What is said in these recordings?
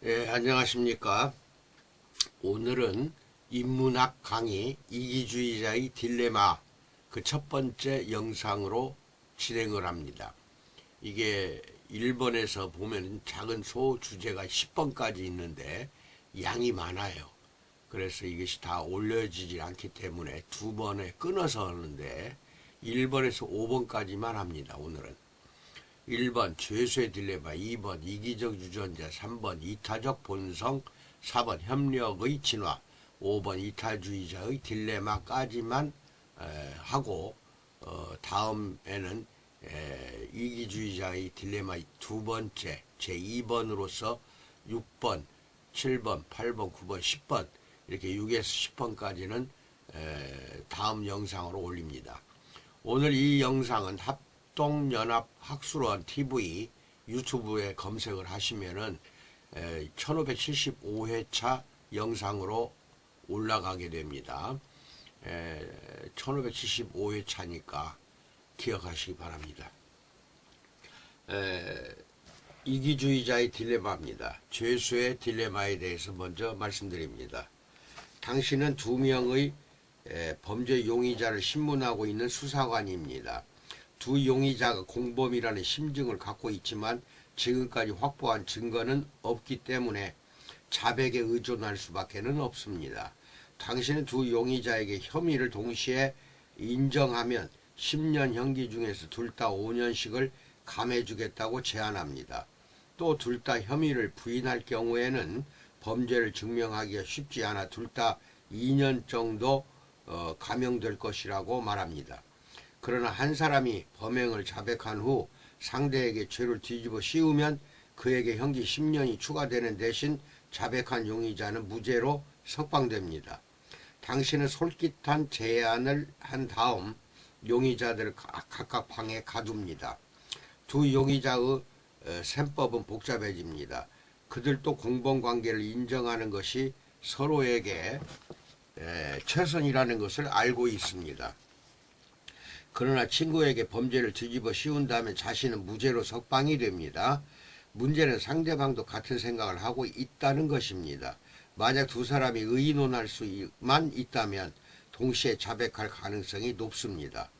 안녕하십니까. 오늘은 인문학 강의 이기주의자의 딜레마 그 첫 번째 영상으로 진행을 합니다. 이게 1번에서 보면 작은 소 주제가 10번까지 있는데 양이 많아요. 그래서 이것이 다 올려지지 않기 때문에 두 번에 끊어서 하는데 1번에서 5번까지만 합니다. 오늘은 1번 죄수의 딜레마, 2번 이기적 유전자, 3번 이타적 본성, 4번 협력의 진화, 5번 이타주의자의 딜레마까지만 하고 다음에는 이기주의자의 딜레마 두 번째 제2번으로서 6번, 7번, 8번, 9번, 10번 이렇게 6에서 10번까지는 다음 영상으로 올립니다. 오늘 이 영상은 합동연합학술원 TV 유튜브에 검색을 하시면은 1575회차 영상으로 올라가게 됩니다. 1575회차니까 기억하시기 바랍니다. 이기주의자의 딜레마입니다. 죄수의 딜레마에 대해서 먼저 말씀드립니다. 당신은 두 명의 범죄 용의자를 신문하고 있는 수사관입니다. 두 용의자가 공범이라는 심증을 갖고 있지만 지금까지 확보한 증거는 없기 때문에 자백에 의존할 수밖에 없습니다. 당신은 두 용의자에게 혐의를 동시에 인정하면 10년 형기 중에서 둘 다 5년씩을 감해주겠다고 제안합니다. 또 둘 다 혐의를 부인할 경우에는 범죄를 증명하기가 쉽지 않아 둘 다 2년 정도 감형될 것이라고 말합니다. 그러나 한 사람이 범행을 자백한 후 상대에게 죄를 뒤집어 씌우면 그에게 형기 10년이 추가되는 대신 자백한 용의자는 무죄로 석방됩니다. 당신은 솔깃한 제안을 한 다음 용의자들을 각각 방에 가둡니다. 두 용의자의 셈법은 복잡해집니다. 그들도 공범관계를 인정하는 것이 서로에게 최선이라는 것을 알고 있습니다. 그러나 친구에게 범죄를 뒤집어 씌운다면 자신은 무죄로 석방이 됩니다. 문제는 상대방도 같은 생각을 하고 있다는 것입니다. 만약 두 사람이 의논할 수만 있다면 동시에 자백할 가능성이 높습니다.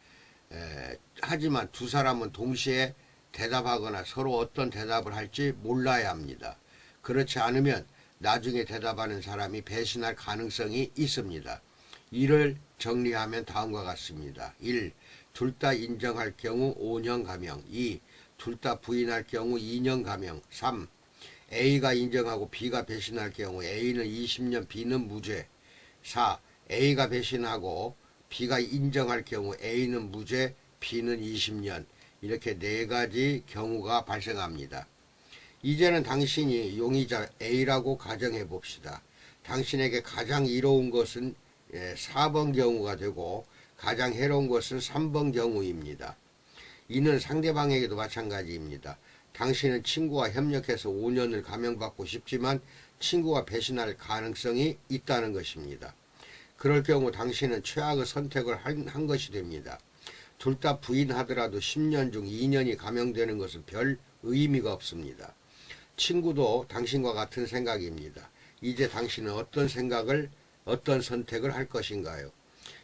하지만 두 사람은 동시에 대답하거나 서로 어떤 대답을 할지 몰라야 합니다. 그렇지 않으면 나중에 대답하는 사람이 배신할 가능성이 있습니다. 이를 정리하면 다음과 같습니다. 1. 둘 다 인정할 경우 5년 감형. 2. 둘 다 부인할 경우 2년 감형. 3. A가 인정하고 B가 배신할 경우 A는 20년, B는 무죄. 4. A가 배신하고 B가 인정할 경우 A는 무죄, B는 20년. 이렇게 네 가지 경우가 발생합니다. 이제는 당신이 용의자 A라고 가정해 봅시다. 당신에게 가장 이로운 것은 4번 경우가 되고 가장 해로운 것은 3번 경우입니다. 이는 상대방에게도 마찬가지입니다. 당신은 친구와 협력해서 5년을 감형받고 싶지만 친구가 배신할 가능성이 있다는 것입니다. 그럴 경우 당신은 최악의 선택을 한 것이 됩니다. 둘 다 부인하더라도 10년 중 2년이 감형되는 것은 별 의미가 없습니다. 친구도 당신과 같은 생각입니다. 이제 당신은 어떤 선택을 할 것인가요?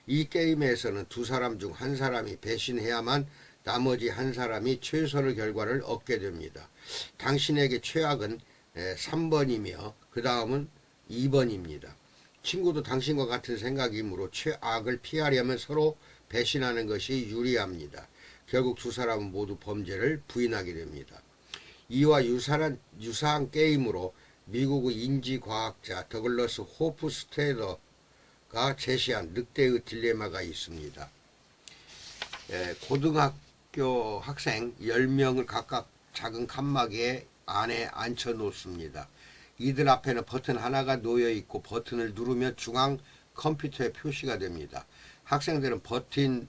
이 게임에서는 두 사람 중 한 사람이 배신해야만 나머지 한 사람이 최선의 결과를 얻게 됩니다. 당신에게 최악은 3번이며 그 다음은 2번입니다. 친구도 당신과 같은 생각이므로 최악을 피하려면 서로 배신하는 것이 유리합니다. 결국 두 사람은 모두 범죄를 부인하게 됩니다. 이와 유사한 게임으로 미국의 인지과학자 더글러스 호프스테더가 제시한 늑대의 딜레마가 있습니다. 고등학교 학생 10명을 각각 작은 칸막이 안에 앉혀 놓습니다. 이들 앞에는 버튼 하나가 놓여 있고 버튼을 누르면 중앙 컴퓨터에 표시가 됩니다. 학생들은 버튼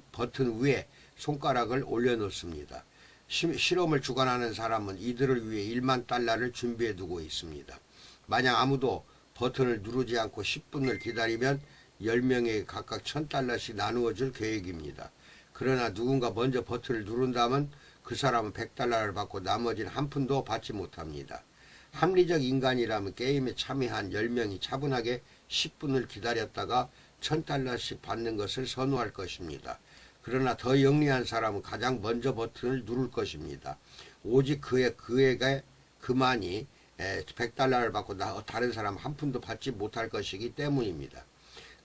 위에 손가락을 올려놓습니다. 실험을 주관하는 사람은 이들을 위해 1만 달러를 준비해 두고 있습니다. 만약 아무도 버튼을 누르지 않고 10분을 기다리면 10명에게 각각 1000달러씩 나누어 줄 계획입니다. 그러나 누군가 먼저 버튼을 누른다면 그 사람은 100달러를 받고 나머지는 한 푼도 받지 못합니다. 합리적 인간이라면 게임에 참여한 10명이 차분하게 10분을 기다렸다가 $1000씩 받는 것을 선호할 것입니다. 그러나 더 영리한 사람은 가장 먼저 버튼을 누를 것입니다. 오직 그에게 그만이 $100를 받고 다른 사람 한 푼도 받지 못할 것이기 때문입니다.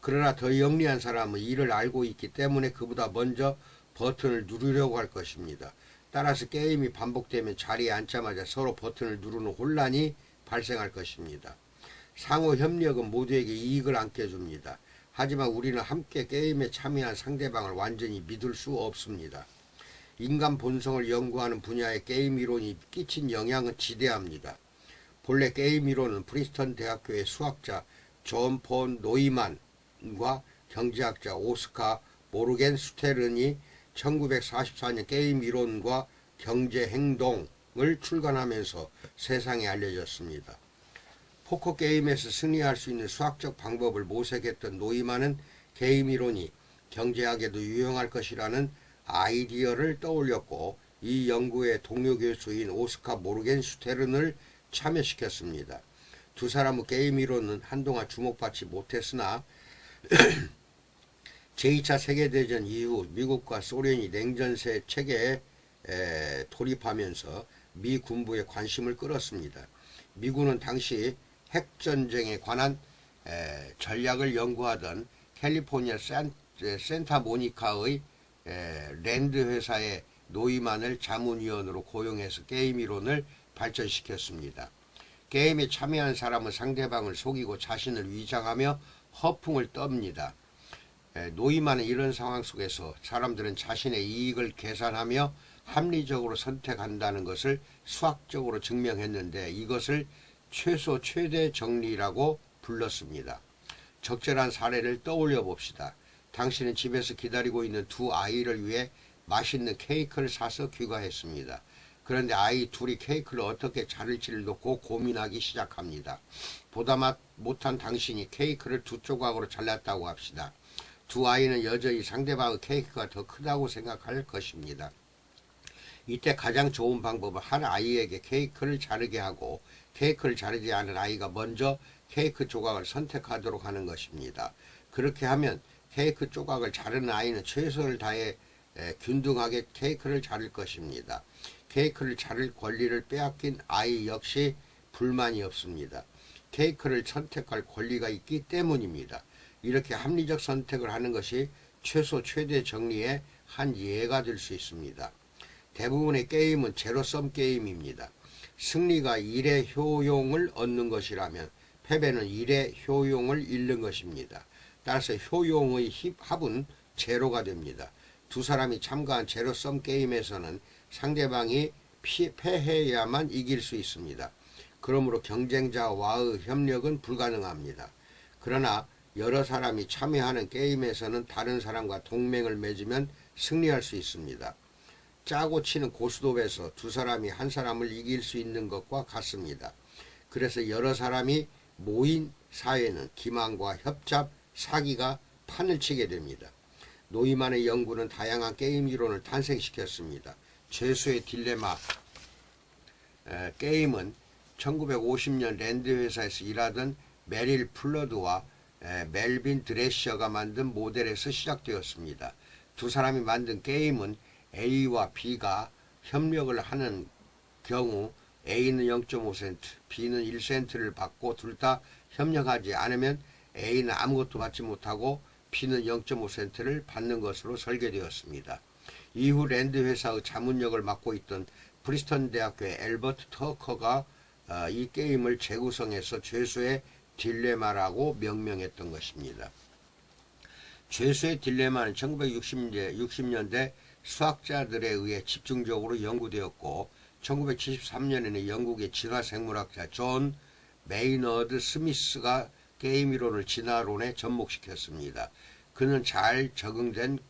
그러나 더 영리한 사람은 이를 알고 있기 때문에 그보다 먼저 버튼을 누르려고 할 것입니다. 따라서 게임이 반복되면 자리에 앉자마자 서로 버튼을 누르는 혼란이 발생할 것입니다. 상호 협력은 모두에게 이익을 안겨줍니다. 하지만 우리는 함께 게임에 참여한 상대방을 완전히 믿을 수 없습니다. 인간 본성을 연구하는 분야의 게임 이론이 끼친 영향은 지대합니다. 본래 게임 이론은 프린스턴 대학교의 수학자 존 폰 노이만과 경제학자 오스카 모르겐슈테른이 1944년 게임 이론과 경제 행동을 출간하면서 세상에 알려졌습니다. 포커 게임에서 승리할 수 있는 수학적 방법을 모색했던 노이만은 게임 이론이 경제학에도 유용할 것이라는 아이디어를 떠올렸고 이 연구의 동료 교수인 오스카 모르겐슈테른을 참여시켰습니다. 두 사람의 게임 이론은 한동안 주목받지 못했으나 제2차 세계대전 이후 미국과 소련이 냉전세 체계에 돌입하면서 미 군부의 관심을 끌었습니다. 미군은 당시 핵전쟁에 관한 전략을 연구하던 캘리포니아 센타모니카의 랜드 회사의 노이만을 자문위원으로 고용해서 게임 이론을 발전시켰습니다. 게임에 참여한 사람은 상대방을 속이고 자신을 위장하며 허풍을 떱니다. 노이만은 이런 상황 속에서 사람들은 자신의 이익을 계산하며 합리적으로 선택한다는 것을 수학적으로 증명했는데 이것을 최소 최대 정리라고 불렀습니다. 적절한 사례를 떠올려 봅시다. 당신은 집에서 기다리고 있는 두 아이를 위해 맛있는 케이크를 사서 귀가했습니다. 그런데 아이 둘이 케이크를 어떻게 자를지를 놓고 고민하기 시작합니다. 보다 못한 당신이 케이크를 두 조각으로 잘랐다고 합시다. 두 아이는 여전히 상대방의 케이크가 더 크다고 생각할 것입니다. 이때 가장 좋은 방법은 한 아이에게 케이크를 자르게 하고 케이크를 자르지 않은 아이가 먼저 케이크 조각을 선택하도록 하는 것입니다. 그렇게 하면 케이크 조각을 자르는 아이는 최선을 다해 균등하게 케이크를 자를 것입니다. 케이크를 자를 권리를 빼앗긴 아이 역시 불만이 없습니다. 케이크를 선택할 권리가 있기 때문입니다. 이렇게 합리적 선택을 하는 것이 최소 최대 정리의 한 예가 될 수 있습니다. 대부분의 게임은 제로섬 게임입니다. 승리가 1의 효용을 얻는 것이라면 패배는 1의 효용을 잃는 것입니다. 따라서 효용의 합은 제로가 됩니다. 두 사람이 참가한 제로섬 게임에서는 상대방이 패해야만 이길 수 있습니다. 그러므로 경쟁자와의 협력은 불가능합니다. 그러나 여러 사람이 참여하는 게임에서는 다른 사람과 동맹을 맺으면 승리할 수 있습니다. 짜고 치는 고스톱에서 두 사람이 한 사람을 이길 수 있는 것과 같습니다. 그래서 여러 사람이 모인 사회는 기만과 협잡, 사기가 판을 치게 됩니다. 노이만의 연구는 다양한 게임 이론을 탄생시켰습니다. 죄수의 딜레마 게임은 1950년 랜드 회사에서 일하던 메릴 플러드와 멜빈 드레셔가 만든 모델에서 시작되었습니다. 두 사람이 만든 게임은 A와 B가 협력을 하는 경우 A는 0.5센트, B는 1센트를 받고 둘 다 협력하지 않으면 A는 아무것도 받지 못하고 B는 0.5센트를 받는 것으로 설계되었습니다. 이후 랜드 회사의 자문역을 맡고 있던 프린스턴 대학교의 엘버트 터커가 이 게임을 재구성해서 죄수의 딜레마라고 명명했던 것입니다. 죄수의 딜레마는 1960년대 수학자들에 의해 집중적으로 연구되었고 1973년에는 영국의 진화생물학자 존 메이너드 스미스가 게임 이론을 진화론에 접목시켰습니다. 그는 잘 적응된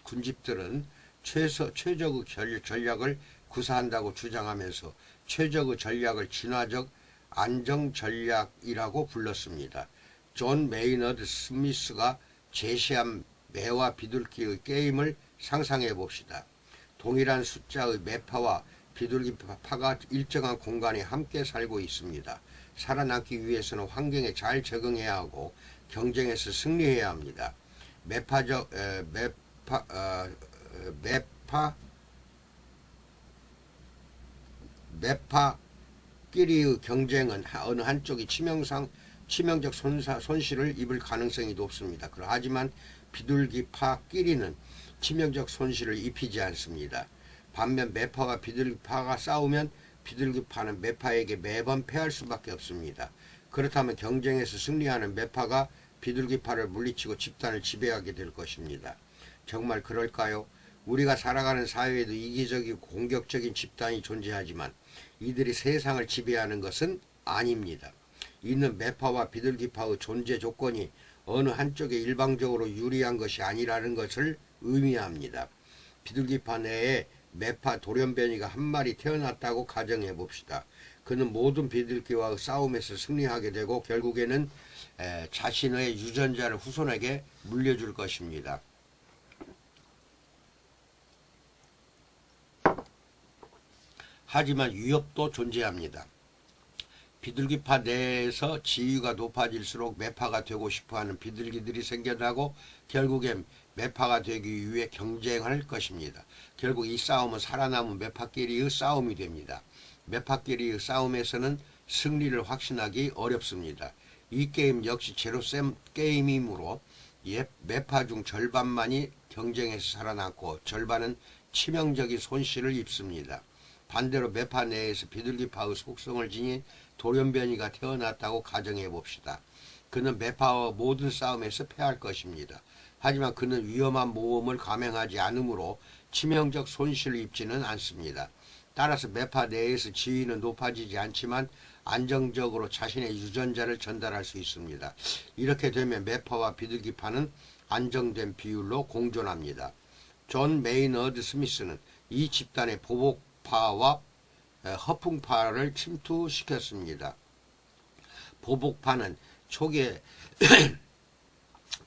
군집들은 최적의 전략을 구사한다고 주장하면서 최적의 전략을 진화적 안정 전략이라고 불렀습니다. 존 메이너드 스미스가 제시한 매와 비둘기의 게임을 상상해 봅시다. 동일한 숫자의 매파와 비둘기파가 일정한 공간에 함께 살고 있습니다. 살아남기 위해서는 환경에 잘 적응해야 하고 경쟁에서 승리해야 합니다. 매파끼리의 경쟁은 어느 한쪽이 치명적 손실을 입을 가능성이 높습니다. 하지만 비둘기파끼리는 치명적 손실을 입히지 않습니다. 반면 매파와 비둘기파가 싸우면 비둘기파는 매파에게 매번 패할 수밖에 없습니다. 그렇다면 경쟁에서 승리하는 매파가 비둘기파를 물리치고 집단을 지배하게 될 것입니다. 정말 그럴까요? 우리가 살아가는 사회에도 이기적이고 공격적인 집단이 존재하지만 이들이 세상을 지배하는 것은 아닙니다. 이는 매파와 비둘기파의 존재 조건이 어느 한쪽에 일방적으로 유리한 것이 아니라는 것을 의미합니다. 비둘기파 내에 매파 돌연변이가 한 마리 태어났다고 가정해 봅시다. 그는 모든 비둘기와의 싸움에서 승리하게 되고 결국에는 자신의 유전자를 후손에게 물려줄 것입니다. 하지만 위협도 존재합니다. 비둘기파 내에서 지위가 높아질수록 매파가 되고 싶어하는 비둘기들이 생겨나고 결국엔 매파가 되기 위해 경쟁할 것입니다. 결국 이 싸움은 살아남은 매파끼리의 싸움이 됩니다. 매파끼리의 싸움에서는 승리를 확신하기 어렵습니다. 이 게임 역시 제로섬 게임이므로 매파 중 절반만이 경쟁에서 살아남고 절반은 치명적인 손실을 입습니다. 반대로 매파 내에서 비둘기파의 속성을 지닌 돌연변이가 태어났다고 가정해 봅시다. 그는 매파와 모든 싸움에서 패할 것입니다. 하지만 그는 위험한 모험을 감행하지 않으므로 치명적 손실을 입지는 않습니다. 따라서 매파 내에서 지위는 높아지지 않지만 안정적으로 자신의 유전자를 전달할 수 있습니다. 이렇게 되면 매파와 비둘기파는 안정된 비율로 공존합니다. 존 메이너드 스미스는 이 집단의 보복파와 허풍파를 침투시켰습니다. 보복파는 초기에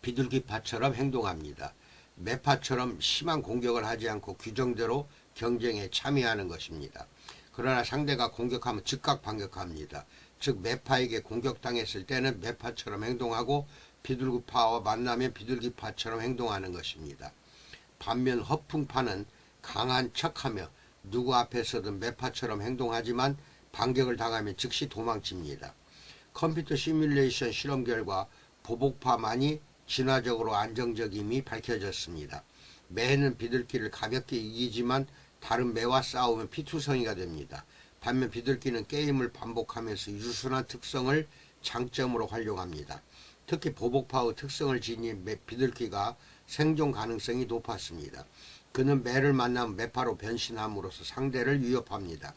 비둘기파처럼 행동합니다. 매파처럼 심한 공격을 하지 않고 규정대로 경쟁에 참여하는 것입니다. 그러나 상대가 공격하면 즉각 반격합니다. 즉 매파에게 공격당했을 때는 매파처럼 행동하고 비둘기파와 만나면 비둘기파처럼 행동하는 것입니다. 반면 허풍파는 강한 척하며 누구 앞에서든 매파처럼 행동하지만 반격을 당하면 즉시 도망칩니다. 컴퓨터 시뮬레이션 실험 결과 보복파만이 진화적으로 안정적임이 밝혀졌습니다. 매는 비둘기를 가볍게 이기지만 다른 매와 싸우면 피투성이가 됩니다. 반면 비둘기는 게임을 반복하면서 유순한 특성을 장점으로 활용합니다. 특히 보복파의 특성을 지닌 비둘기가 생존 가능성이 높았습니다. 그는 매를 만나면 매파로 변신함으로써 상대를 위협합니다.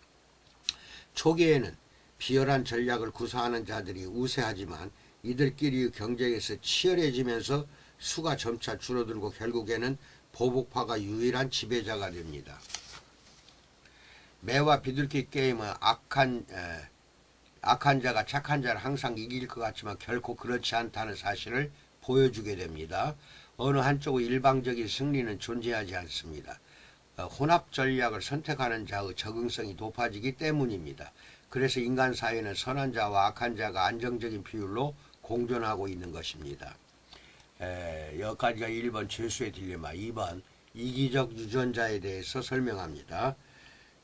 초기에는 비열한 전략을 구사하는 자들이 우세하지만 이들끼리의 경쟁에서 치열해지면서 수가 점차 줄어들고 결국에는 보복파가 유일한 지배자가 됩니다. 매와 비둘기 게임은 악한 자가 착한 자를 항상 이길 것 같지만 결코 그렇지 않다는 사실을 보여주게 됩니다. 어느 한쪽의 일방적인 승리는 존재하지 않습니다. 혼합 전략을 선택하는 자의 적응성이 높아지기 때문입니다. 그래서 인간 사회는 선한 자와 악한 자가 안정적인 비율로 공존하고 있는 것입니다. 여기까지가 1번 죄수의 딜레마, 2번 이기적 유전자에 대해서 설명합니다.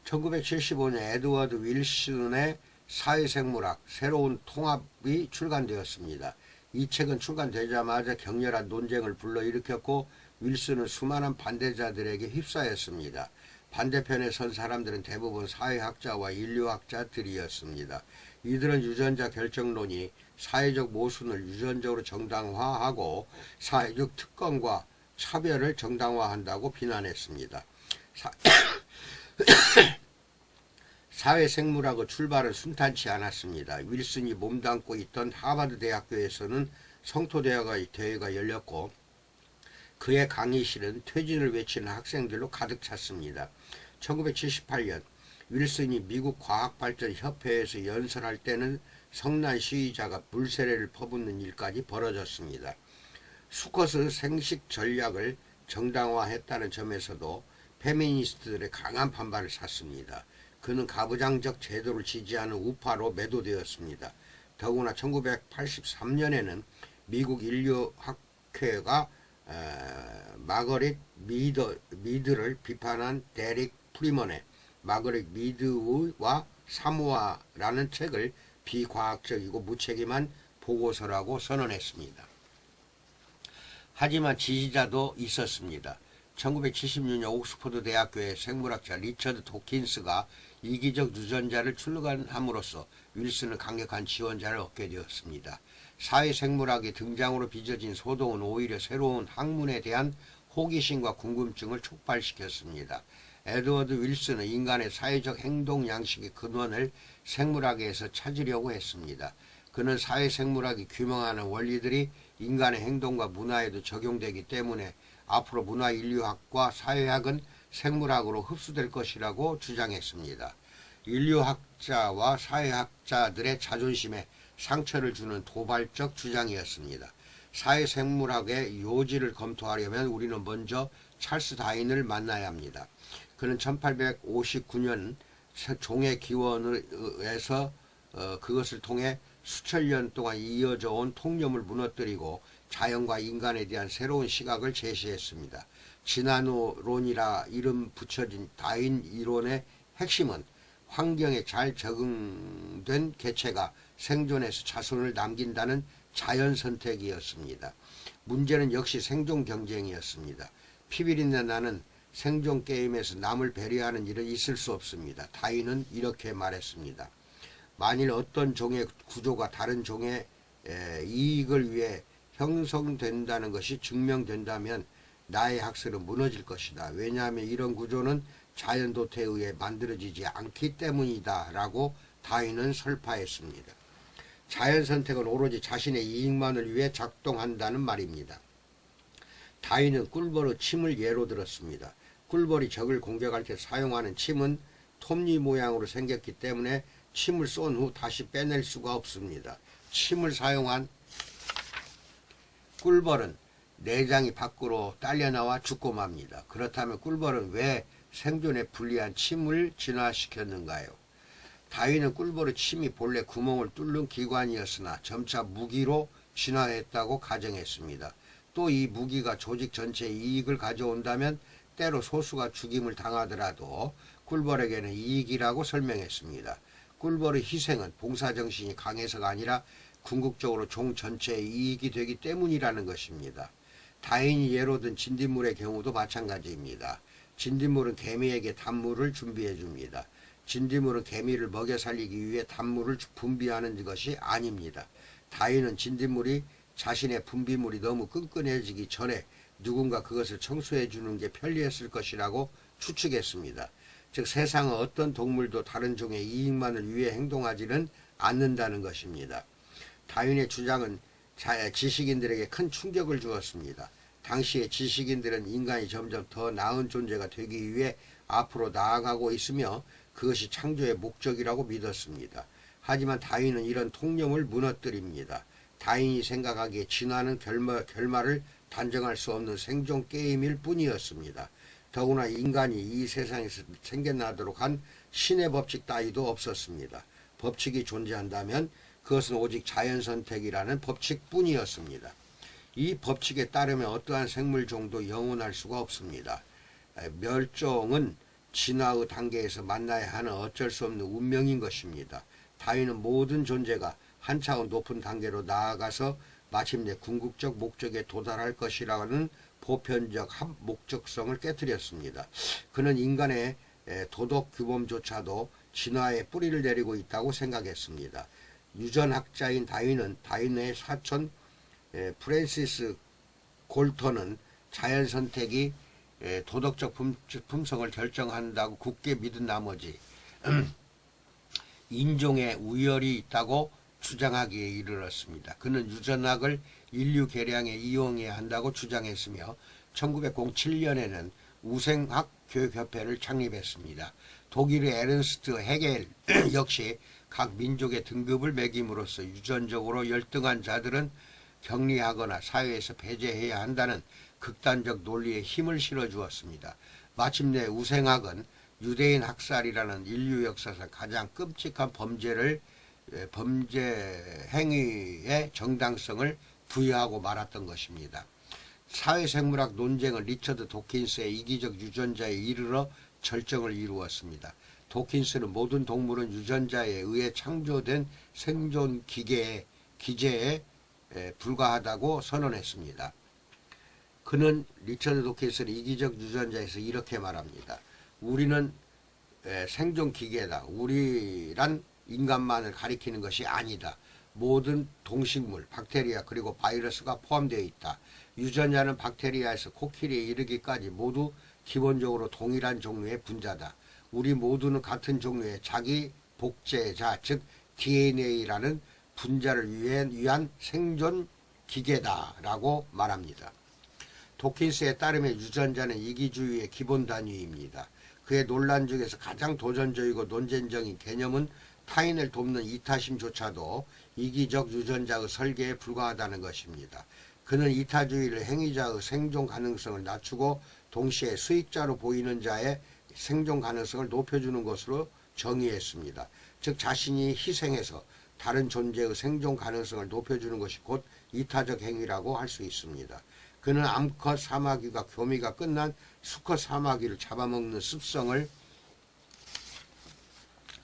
1975년 에드워드 윌슨의 사회생물학 새로운 통합이 출간되었습니다. 이 책은 출간되자마자 격렬한 논쟁을 불러일으켰고 윌슨은 수많은 반대자들에게 휩싸였습니다. 반대편에 선 사람들은 대부분 사회학자와 인류학자들이었습니다. 이들은 유전자 결정론이 사회적 모순을 유전적으로 정당화하고 사회적 특권과 차별을 정당화한다고 비난했습니다. 사회생물학의 출발은 순탄치 않았습니다. 윌슨이 몸담고 있던 하버드 대학교에서는 성토대회가 열렸고 그의 강의실은 퇴진을 외치는 학생들로 가득 찼습니다. 1978년 윌슨이 미국 과학발전협회에서 연설할 때는 성난 시위자가 물세례를 퍼붓는 일까지 벌어졌습니다. 수컷의 생식 전략을 정당화했다는 점에서도 페미니스트들의 강한 반발을 샀습니다. 그는 가부장적 제도를 지지하는 우파로 매도되었습니다. 더구나 1983년에는 미국 인류학회가 마거릿 미드를 비판한 데릭 프리먼의 마거릿 미드와 사모아라는 책을 비과학적이고 무책임한 보고서라고 선언했습니다. 하지만 지지자도 있었습니다. 1976년 옥스퍼드 대학교의 생물학자 리처드 도킨스가 이기적 유전자를 출간함으로써 윌슨은 강력한 지원자를 얻게 되었습니다. 사회생물학의 등장으로 빚어진 소동은 오히려 새로운 학문에 대한 호기심과 궁금증을 촉발시켰습니다. 에드워드 윌슨은 인간의 사회적 행동 양식의 근원을 생물학에서 찾으려고 했습니다. 그는 사회생물학이 규명하는 원리들이 인간의 행동과 문화에도 적용되기 때문에 앞으로 문화인류학과 사회학은 생물학으로 흡수될 것이라고 주장했습니다. 인류학자와 사회학자들의 자존심에 상처를 주는 도발적 주장이었습니다. 사회생물학의 요지를 검토하려면 우리는 먼저 찰스 다윈을 만나야 합니다. 그는 1859년 종의 기원에서 그것을 통해 수천 년 동안 이어져 온 통념을 무너뜨리고 자연과 인간에 대한 새로운 시각을 제시했습니다. 진화론이라 이름 붙여진 다윈 이론의 핵심은 환경에 잘 적응된 개체가 생존해서 자손을 남긴다는 자연 선택이었습니다. 문제는 역시 생존 경쟁이었습니다. 피비린내 나는 생존 게임에서 남을 배려하는 일은 있을 수 없습니다. 다윈은 이렇게 말했습니다. 만일 어떤 종의 구조가 다른 종의 이익을 위해 형성된다는 것이 증명된다면 나의 학설은 무너질 것이다. 왜냐하면 이런 구조는 자연 도태에 의해 만들어지지 않기 때문이다 라고 다윈은 설파했습니다. 자연 선택은 오로지 자신의 이익만을 위해 작동한다는 말입니다. 다윈은 꿀벌의 침을 예로 들었습니다. 꿀벌이 적을 공격할 때 사용하는 침은 톱니 모양으로 생겼기 때문에 침을 쏜 후 다시 빼낼 수가 없습니다. 침을 사용한 꿀벌은 내장이 밖으로 딸려나와 죽고 맙니다. 그렇다면 꿀벌은 왜 생존에 불리한 침을 진화시켰는가요? 다윈은 꿀벌의 침이 본래 구멍을 뚫는 기관이었으나 점차 무기로 진화했다고 가정했습니다. 또 이 무기가 조직 전체에 이익을 가져온다면 때로 소수가 죽임을 당하더라도 꿀벌에게는 이익이라고 설명했습니다. 꿀벌의 희생은 봉사정신이 강해서가 아니라 궁극적으로 종 전체에 이익이 되기 때문이라는 것입니다. 다윈이 예로 든 진딧물의 경우도 마찬가지입니다. 진딧물은 개미에게 단물을 준비해 줍니다. 진딧물은 개미를 먹여 살리기 위해 단물을 분비하는 것이 아닙니다. 다윈은 진딧물이 자신의 분비물이 너무 끈끈해지기 전에 누군가 그것을 청소해 주는 게 편리했을 것이라고 추측했습니다. 즉 세상의 어떤 동물도 다른 종의 이익만을 위해 행동하지는 않는다는 것입니다. 다윈의 주장은 지식인들에게 큰 충격을 주었습니다. 당시의 지식인들은 인간이 점점 더 나은 존재가 되기 위해 앞으로 나아가고 있으며 그것이 창조의 목적이라고 믿었습니다. 하지만 다윈은 이런 통념을 무너뜨립니다. 다윈이 생각하기에 진화는 결말을 단정할 수 없는 생존 게임일 뿐이었습니다. 더구나 인간이 이 세상에서 생겨나도록 한 신의 법칙 따위도 없었습니다. 법칙이 존재한다면 그것은 오직 자연선택이라는 법칙뿐이었습니다. 이 법칙에 따르면 어떠한 생물종도 영원할 수가 없습니다. 멸종은 진화의 단계에서 만나야 하는 어쩔 수 없는 운명인 것입니다. 다윈은 모든 존재가 한 차원 높은 단계로 나아가서 마침내 궁극적 목적에 도달할 것이라는 보편적 목적성을 깨뜨렸습니다. 그는 인간의 도덕 규범조차도 진화의 뿌리를 내리고 있다고 생각했습니다. 유전학자인 다윈은 다윈의 사촌 프랜시스 골턴은 자연선택이 도덕적 품성을 결정한다고 굳게 믿은 나머지 인종의 우열이 있다고 주장하기에 이르렀습니다. 그는 유전학을 인류 개량에 이용해야 한다고 주장했으며 1907년에는 우생학 교육협회를 창립했습니다. 독일의 에른스트 헤겔 역시 각 민족의 등급을 매김으로써 유전적으로 열등한 자들은 격리하거나 사회에서 배제해야 한다는 극단적 논리에 힘을 실어주었습니다. 마침내 우생학은 유대인 학살이라는 인류 역사상 가장 끔찍한 범죄 행위의 정당성을 부여하고 말았던 것입니다. 사회생물학 논쟁은 리처드 도킨스의 이기적 유전자에 이르러 절정을 이루었습니다. 도킨스는 모든 동물은 유전자에 의해 창조된 생존 기제에 불과하다고 선언했습니다. 그는 리처드 도킨스는 이기적 유전자에서 이렇게 말합니다. 우리는 생존 기계다. 우리란 인간만을 가리키는 것이 아니다. 모든 동식물, 박테리아 그리고 바이러스가 포함되어 있다. 유전자는 박테리아에서 코끼리에 이르기까지 모두 기본적으로 동일한 종류의 분자다. 우리 모두는 같은 종류의 자기 복제자, 즉 DNA라는 분자를 위한 생존 기계다라고 말합니다. 도킨스에 따르면 유전자는 이기주의의 기본 단위입니다. 그의 논란 중에서 가장 도전적이고 논쟁적인 개념은 타인을 돕는 이타심조차도 이기적 유전자의 설계에 불과하다는 것입니다. 그는 이타주의를 행위자의 생존 가능성을 낮추고 동시에 수익자로 보이는 자의 생존 가능성을 높여주는 것으로 정의했습니다. 즉 자신이 희생해서 다른 존재의 생존 가능성을 높여주는 것이 곧 이타적 행위라고 할 수 있습니다. 그는 암컷 사마귀가 교미가 끝난 수컷 사마귀를 잡아먹는 습성을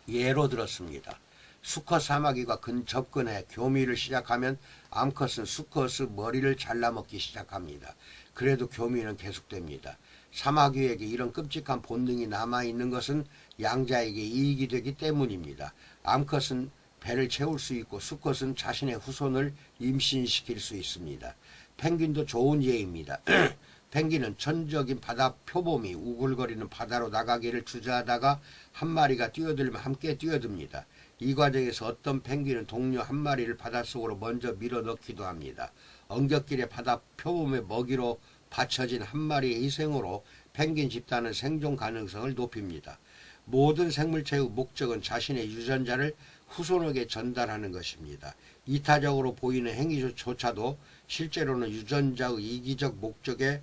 예로 들었습니다. 수컷 사마귀가 접근해 교미를 시작하면 암컷은 수컷의 머리를 잘라먹기 시작합니다. 그래도 교미는 계속됩니다. 사마귀에게 이런 끔찍한 본능이 남아있는 것은 양자에게 이익이 되기 때문입니다. 암컷은 배를 채울 수 있고 수컷은 자신의 후손을 임신시킬 수 있습니다. 펭귄도 좋은 예입니다. 펭귄은 천적인 바다 표범이 우글거리는 바다로 나가기를 주저하다가 한 마리가 뛰어들면 함께 뛰어듭니다. 이 과정에서 어떤 펭귄은 동료 한 마리를 바닷속으로 먼저 밀어넣기도 합니다. 엉겹길에 바다 표범의 먹이로 받쳐진 한 마리의 희생으로 펭귄 집단은 생존 가능성을 높입니다. 모든 생물체의 목적은 자신의 유전자를 후손에게 전달하는 것입니다. 이타적으로 보이는 행위조차도 실제로는 유전자의 이기적 목적에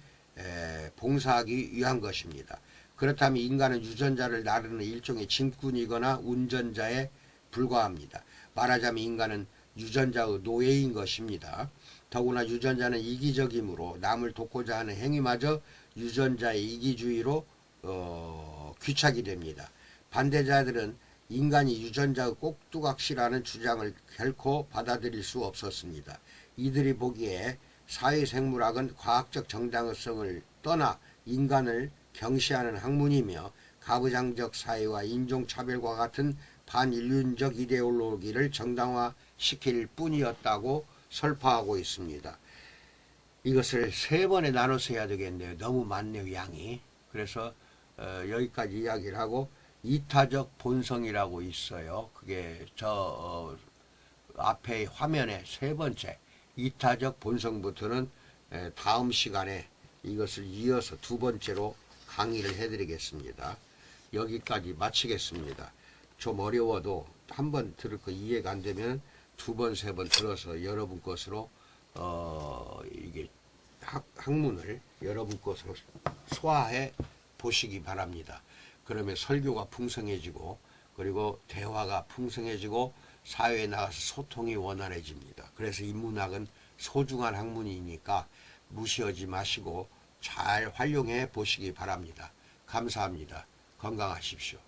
봉사하기 위한 것입니다. 그렇다면 인간은 유전자를 나르는 일종의 짐꾼이거나 운전자에 불과합니다. 말하자면 인간은 유전자의 노예인 것입니다. 더구나 유전자는 이기적이므로 남을 돕고자 하는 행위마저 유전자의 이기주의로 귀착이 됩니다. 반대자들은 인간이 유전자의 꼭두각시라는 주장을 결코 받아들일 수 없었습니다. 이들이 보기에 사회생물학은 과학적 정당성을 떠나 인간을 경시하는 학문이며 가부장적 사회와 인종차별과 같은 반인륜적 이데올로기를 정당화시킬 뿐이었다고 설파하고 있습니다. 이것을 3번에 나눠서 해야 되겠네요. 너무 많네요, 양이. 그래서 여기까지 이야기를 하고 이타적 본성이라고 있어요. 그게 앞에 화면에 3번째 이타적 본성부터는 다음 시간에 이것을 이어서 2번째로 강의를 해드리겠습니다. 여기까지 마치겠습니다. 좀 어려워도 한 번 들을 거 이해가 안 되면 2번, 3번 들어서 여러분 것으로 이게 학문을 여러분 것으로 소화해 보시기 바랍니다. 그러면 설교가 풍성해지고 그리고 대화가 풍성해지고 사회에 나가서 소통이 원활해집니다. 그래서 인문학은 소중한 학문이니까 무시하지 마시고 잘 활용해 보시기 바랍니다. 감사합니다. 건강하십시오.